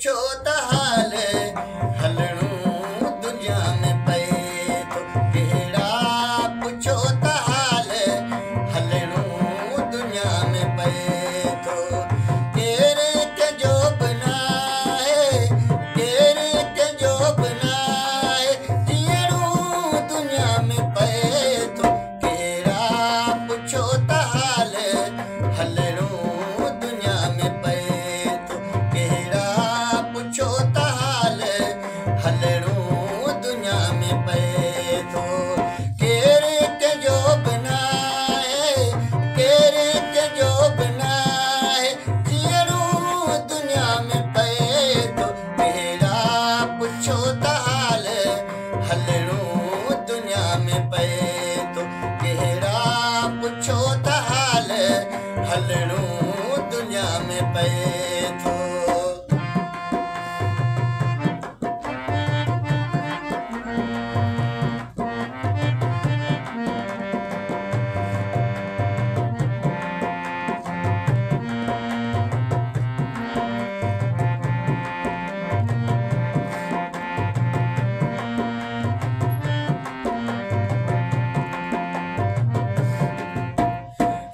पुछो त हाल हलणो दुनिया में पए थो कहिड़ा पुछो त हाल हलणो दुनिया में पए थो केर कंहिंजो बि न आहे केर कंहिंजो बि न आहे जीअणो दुनिया में पए थो कहिड़ा पुछो त हाल हलणो दुनिया में पए थो कहिड़ा पुछो त हाल हलणो दुनिया में पए थो केर कंहिंजो बि न आहे केर कंहिंजो बि न आहे जीअणो दुनिया में पए थो कहिड़ा पुछो त हाल हलणो दुनिया में पए थो कहिड़ा पुछो त हाल हलणो दुनिया में पए थो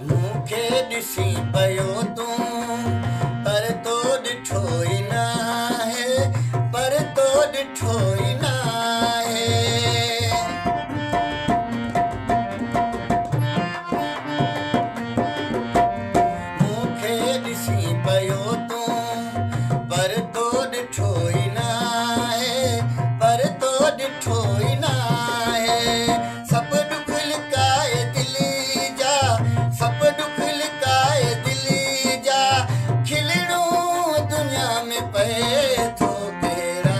मूंखे ॾिसी पियो तूं पर तो ॾिठो ई न आहे पर तो ॾिठो ई न आहे मूंखे ॾिसी पियो तूं पर तो ॾिठो ई न आहे पर तो ॾिठो ई न आहे सभु ॾुख लिकाए दिली जा सभु ॾुख लिकाए दिली जा खिलणो दुनिया में पए थो कहिड़ा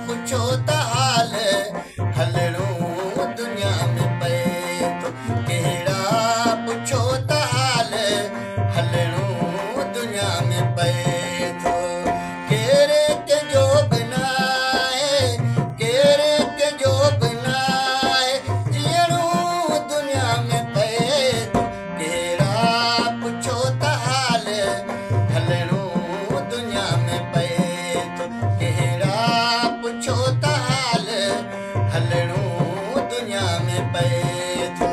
पुछो त हाल हलणो दुनिया में पए थो कहिड़ा पुछो त हाल हलणो दुनिया में पए थो केर कंहिंजो बि न आहे केर कंहिंजो बि न आहे जीअणो दुनिया में पए थो कहिड़ा पुछो त हाल हलणो दुनिया में पए थो कहिड़ा पुछो त हाल हलणो दुनिया में पए थो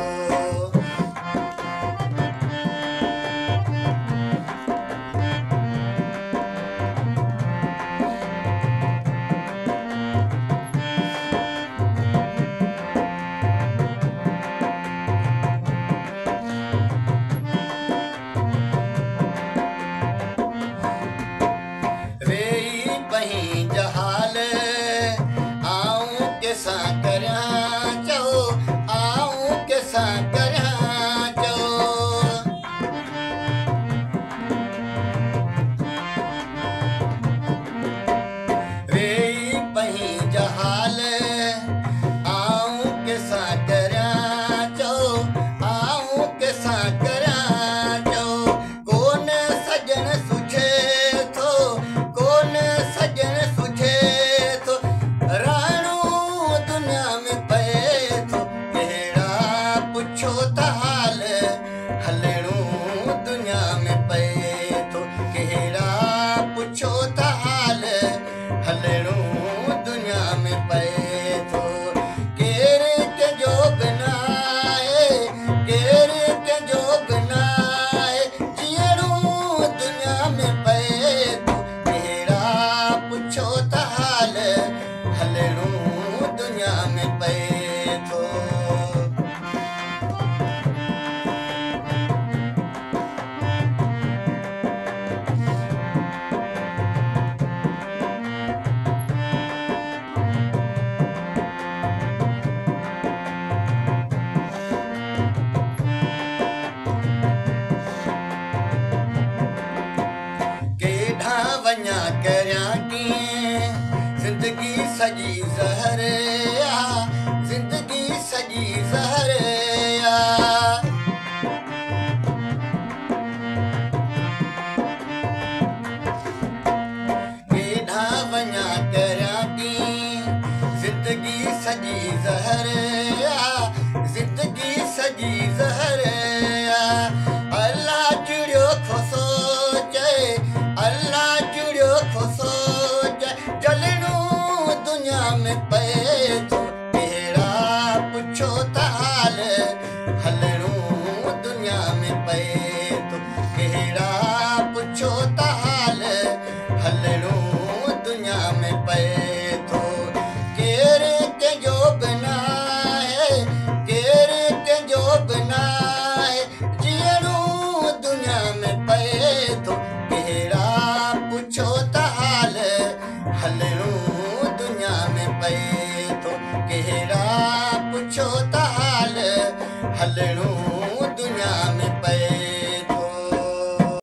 वेही बही जहाल आऊं कंहिंसां करियां चओ आऊं कंहिंसां करियां चओ वेही बही जहाल आऊं कंहिंसां करियां चओ आऊं कंहिंसां करियां चओ कोन सजण सुझे थो कोन सजण सुझे थो रहणो दुनिया में पए थो कहिड़ा पुछो त हाल हलणो दुनिया में पए थो कहिड़ा पुछो त हाल हलणो दुनिया में पए थो केर कंहिंजो बि न आहे केर कंहिंजो बि न आहे जीअणो दुनिया में पए थो कहिड़ा पुछो त हाल हलणो दुनिया में पए थो केॾां वञा करियां कीअं ज़िंदगी सॼी ज़हर आ ज़िंदगी सॼी ज़हर आ केॾां वञा करियां कीअं ज़िंदगी सॼी ज़हर आ ज़िंदगी सॼी ज़हर आ अल्लाह जुड़ियो खो सोचे अल्लाह जुड़ियो खो सोचे में पए थो कहिड़ा पुछो त हाल हलणो दुनिया में पए थो कहिड़ा पुछो त हाल हलणो दुनिया में पए थो केरु कंहिंजो बि न आहे केरु कंहिंजो बि न आहे जीअणो दुनिया में पए थो कहिड़ा पुछो त हाल हलणो दुनिया में पए